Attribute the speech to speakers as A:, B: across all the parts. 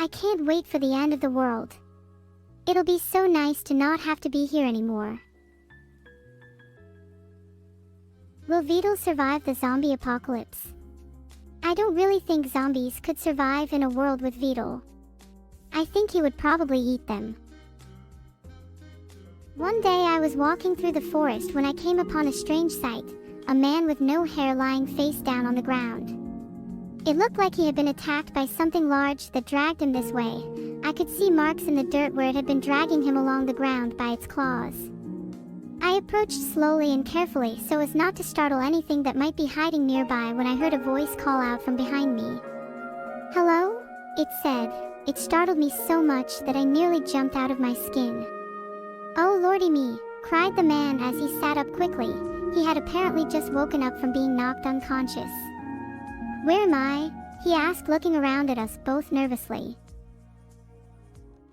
A: I can't wait for the end of the world. It'll be so nice to not have to be here anymore. Will Beetle survive the zombie apocalypse? I don't really think zombies could survive in a world with Beetle. I think he would probably eat them. One day I was walking through the forest when I came upon a strange sight, a man with no hair lying face down on the ground. It looked like he had been attacked by something large that dragged him this way. I could see marks in the dirt where it had been dragging him along the ground by its claws. I approached slowly and carefully so as not to startle anything that might be hiding nearby when I heard a voice call out from behind me. "Hello?" it said. It startled me so much that I nearly jumped out of my skin. "Oh lordy me," cried the man as he sat up quickly. He had apparently just woken up from being knocked unconscious. "Where am I?" he asked, looking around at us both nervously.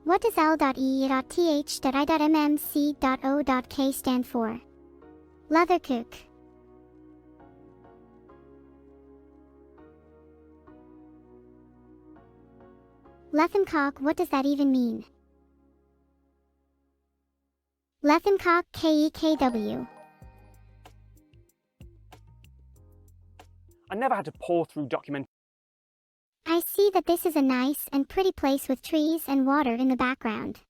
A: What does L.E.Th.I.M.M.C.O.K stand for? Leathercook. Lethencock, what does that even mean? Lethencock, KEKW.
B: I never had to pore through documentation
A: I see that this is a nice and pretty place with trees and water in the background.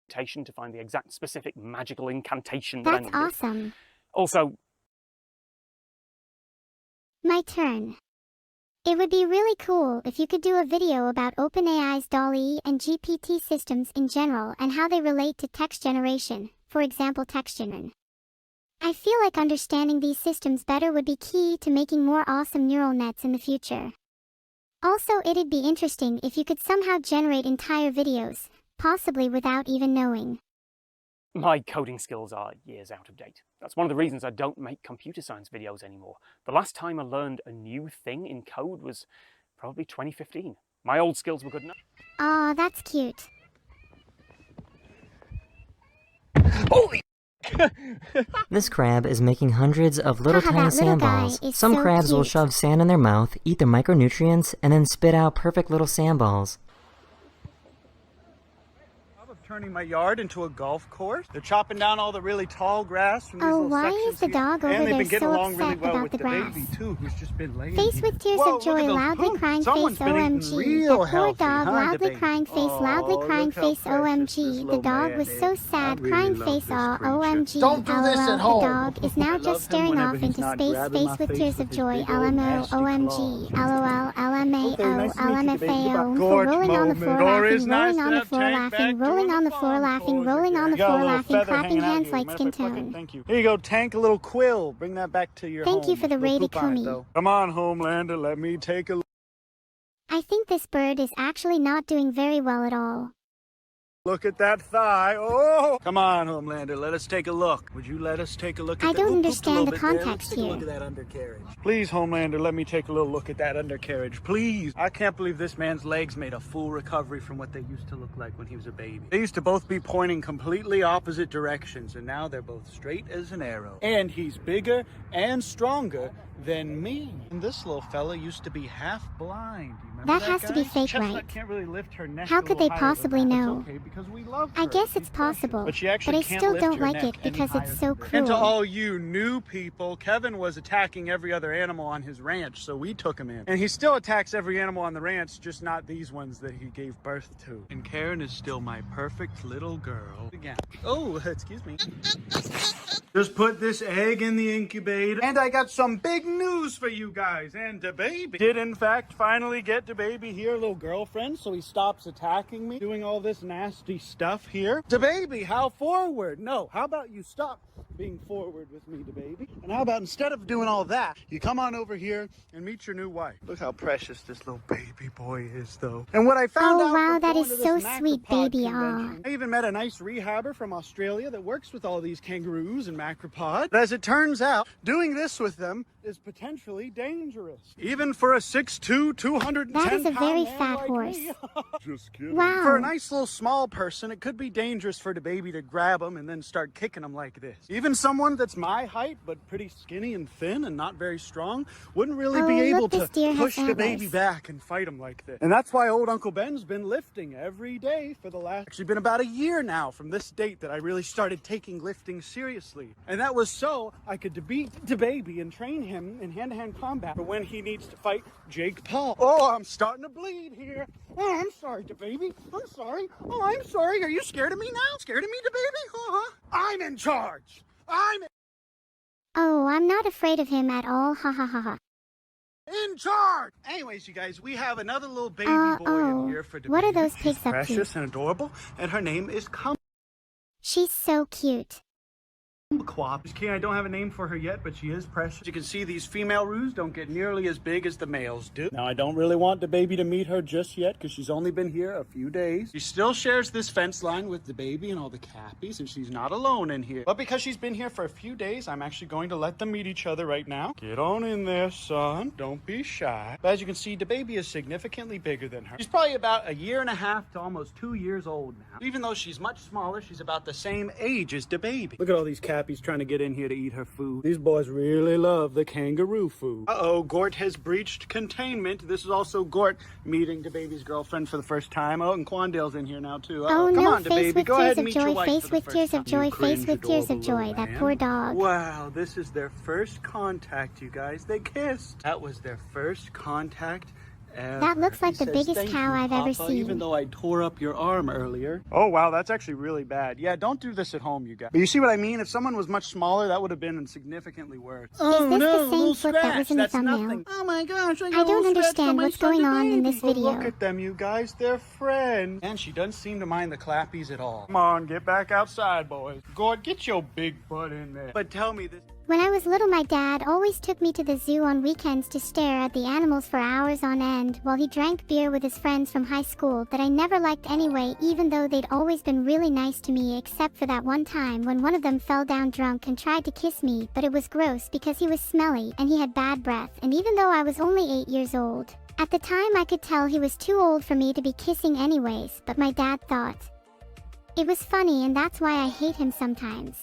B: to find the exact specific magical incantation that I
A: That's
B: needed.
A: awesome.
B: Also,
A: My turn. It would be really cool if you could do a video about OpenAI's DALL-E and GPT systems in general and how they relate to text generation, for example TextGen. I feel like understanding these systems better would be key to making more awesome neural nets in the future. Also, it'd be interesting if you could somehow generate entire videos, possibly without even knowing.
B: my coding skills are years out of date. That's one of the reasons I don't make computer science videos anymore. The last time I learned a new thing in code was probably 2015. My old skills were good enough.
A: Aw, that's cute.
B: Holy!
C: This crab is making hundreds of little
A: Haha,
C: tiny
A: that little guy
C: sandballs.
A: is
C: Some
A: so
C: crabs will
A: cute.
C: shove sand in their mouth, eat their micronutrients, and then spit out perfect little sandballs.
D: Turning my yard into a golf course. They're chopping down all the really tall grass from these
A: Oh,
D: little
A: why
D: sections
A: is the
D: here.
A: dog over
D: and they've
A: there
D: been getting
A: so
D: along really
A: upset
D: well
A: about
D: with
A: the
D: the
A: grass?
D: baby too, who's just been laying
A: Face
D: here.
A: with tears
D: Whoa,
A: of joy,
D: look at those
A: loudly
D: poops.
A: crying
D: Someone's
A: face,
D: been eating
A: OMG.
D: real
A: The poor
D: healthy,
A: dog,
D: huh,
A: loudly
D: the baby?
A: crying face,
D: Oh,
A: loudly crying
D: look how
A: face,
D: precious
A: OMG.
D: this
A: The
D: little
A: dog
D: man
A: was
D: is.
A: so
D: I
A: sad,
D: really
A: crying
D: love
A: face,
D: this
A: aw,
D: creature.
A: OMG.
E: Don't do this at home.
A: The dog is now
D: I love
A: just
D: him
A: staring
D: whenever
A: off
D: he's
A: into
D: not
A: space,
D: grabbing my
A: face with
D: face
A: tears
D: with
A: of
D: his
A: joy,
D: big old
A: LMO,
D: nasty
A: OMG,
D: claws.
A: LOL, LMAO,
D: Okay, nice to meet you, baby.
A: LMFAO,
D: Gorge
A: rolling on the
D: moment.
A: floor,
D: Or
A: laughing,
D: is nice
A: rolling on the
D: enough
A: floor,
D: tank
A: laughing,
D: back
A: rolling
D: doing
A: on the
D: the
A: floor,
D: farm
A: laughing,
D: chores
A: rolling on the
D: again. Got a
A: floor,
D: little
A: laughing,
D: feather
A: clapping
D: hanging out
A: hands
D: here.
A: like
D: Matter
A: skin
D: of fact, fuck it,
A: tone.
D: thank you. Here you go, Tank, a little quill. Bring that back to your home.
A: Thank you for the
D: Little
A: rated
D: poop on it,
A: Kumi.
D: though. Come on, Homelander, let me take a look.
A: I think this bird is actually not doing very well at all.
D: Look at that thigh. Oh! Come on, Homelander, let us take a look. Would you let us take a look at
A: I
D: that?
A: don't
D: Ooh, pooped a
A: understand
D: little
A: the
D: bit there. Let's
A: context
D: take a look
A: here.
D: at that undercarriage. Please, Homelander, let me take a little look at that undercarriage. Please. I can't believe this man's legs made a full recovery from what they used to look like when he was a baby. They used to both be pointing completely opposite directions, and now they're both straight as an arrow. And he's bigger and stronger than me. And this little fella used to be half blind. You remember
A: That has to be
D: guy?
A: fake,
D: Chestnut
A: right?
D: can't really lift her neck
A: How
D: a
A: could
D: little
A: they
D: higher than
A: possibly
D: that.
A: know?
D: It's okay, because we love
A: I
D: her.
A: guess
D: She's
A: it's possible,
D: precious. But she actually
A: but I
D: can't
A: still
D: lift
A: don't
D: her
A: like
D: neck
A: it
D: any
A: because
D: higher
A: it's so
D: than that. And to
A: cruel.
D: all you new people, Kevin was attacking every other animal on his ranch, so we took him in. And he still attacks every animal on the ranch, just not these ones that he gave birth to. And Karen is still my perfect little girl. Again. Oh, excuse me. Just put this egg in the incubator. And I got some big news for you guys. And DaBaby did in fact finally get DaBaby here, a little girlfriend, so he stops attacking me, doing all this nasty stuff here. DaBaby, how forward? No, how about you stop being forward with me, DaBaby? And how about instead of doing all that, you come on over here and meet your new wife. Look how precious this little baby boy is, though. And what I found
A: Oh,
D: out
A: wow,
D: from
A: that
D: going
A: is
D: to
A: so
D: this
A: sweet,
D: macropod
A: baby, aw.
D: convention, I even met a nice rehabber from Australia that works with all these kangaroos and macropods. But as it turns out, doing this with them is potentially dangerous. Even for a 6'2", 210
A: That is a very
D: man
A: fat
D: like
A: horse.
D: me. Just kidding.
A: Wow.
D: For a nice little small person, it could be dangerous for the baby to grab him and then start kicking him like this. Even Even someone that's my height, but pretty skinny and thin and not very strong, wouldn't really be
A: Oh,
D: able
A: look,
D: to
A: this deer has
D: push the baby
A: antlers.
D: back and fight him like this. And that's why old Uncle Ben's been lifting every day for the last, actually been about a year now from this date that I really started taking lifting seriously. And that was so I could beat the baby and train him in hand-to-hand combat for when he needs to fight Jake Paul. Oh, I'm starting to bleed here. Oh, I'm sorry, the baby. I'm sorry. Oh, I'm sorry. Are you scared of me now? Scared of me, the baby? Uh-huh. I'm in charge.
A: Oh, I'm not afraid of him at all, ha ha ha ha.
D: In charge. Anyways, you guys, we have another little baby boy in here for the
A: What are
D: baby.
A: those
D: She's
A: pigs up to?
D: precious and adorable, and her name is
A: She's so cute.
D: Kumquat. Just kidding, I don't have a name for her yet, but she is precious. You can see these female roos don't get nearly as big as the males do. Now, I don't really want the baby to meet her just yet because she's only been here a few days. She still shares this fence line with the baby and all the cappies, and she's not alone in here. But because she's been here for a few days, I'm actually going to let them meet each other right now. Get on in there, son. Don't be shy. But as you can see, the baby is significantly bigger than her. She's probably about 1.5 to almost 2 years old now. Even though she's much smaller, she's about the same age as the baby. Look at all these cappies trying to get in here to eat her food. These boys really love the kangaroo food. Uh-oh, Gort has breached containment. This is also Gort meeting the baby's girlfriend for the first time. Oh, and Quandale's in here now too.
A: Oh
D: Come
A: no,
D: on, the
A: face
D: baby.
A: with
D: Go ahead
A: tears
D: and
A: of
D: meet your
A: joy,
D: wife
A: face
D: for the
A: with
D: first
A: tears
D: time.
A: of joy,
D: You
A: face
D: cringe,
A: with tears of
D: adorable
A: joy,
D: little
A: that poor
D: lamb.
A: dog.
D: Wow, this is their first contact, you guys. They kissed. That was their first contact ever.
A: That looks like
D: He
A: the
D: says,
A: biggest
D: "Thank
A: cow
D: you,
A: I've ever
D: Papa,"
A: seen.
D: even though I tore up your arm earlier. Oh, wow, that's actually really bad. Yeah, don't do this at home, you guys. But you see what I mean? If someone was much smaller, that would have been significantly worse.
A: Is this the same foot that was in the
D: That's
A: thumbnail?
D: nothing. Oh my gosh, I, got
A: I
D: a
A: don't
D: little scratch
A: understand
D: on my
A: what's
D: son,
A: going
D: the
A: on in
D: baby.
A: this
D: But
A: video.
D: look at them, you guys. They're friends. And she doesn't seem to mind the clappies at all. Come on, get back outside, boys. Gord, get your big butt in there. But tell me this.
A: When I was little, my dad always took me to the zoo on weekends to stare at the animals for hours on end while he drank beer with his friends from high school that I never liked anyway, even though they'd always been really nice to me, except for that one time when one of them fell down drunk and tried to kiss me, but it was gross because he was smelly and he had bad breath, and even though I was only 8 years old. At the time I could tell he was too old for me to be kissing anyways, but my dad thought it was funny, and that's why I hate him sometimes.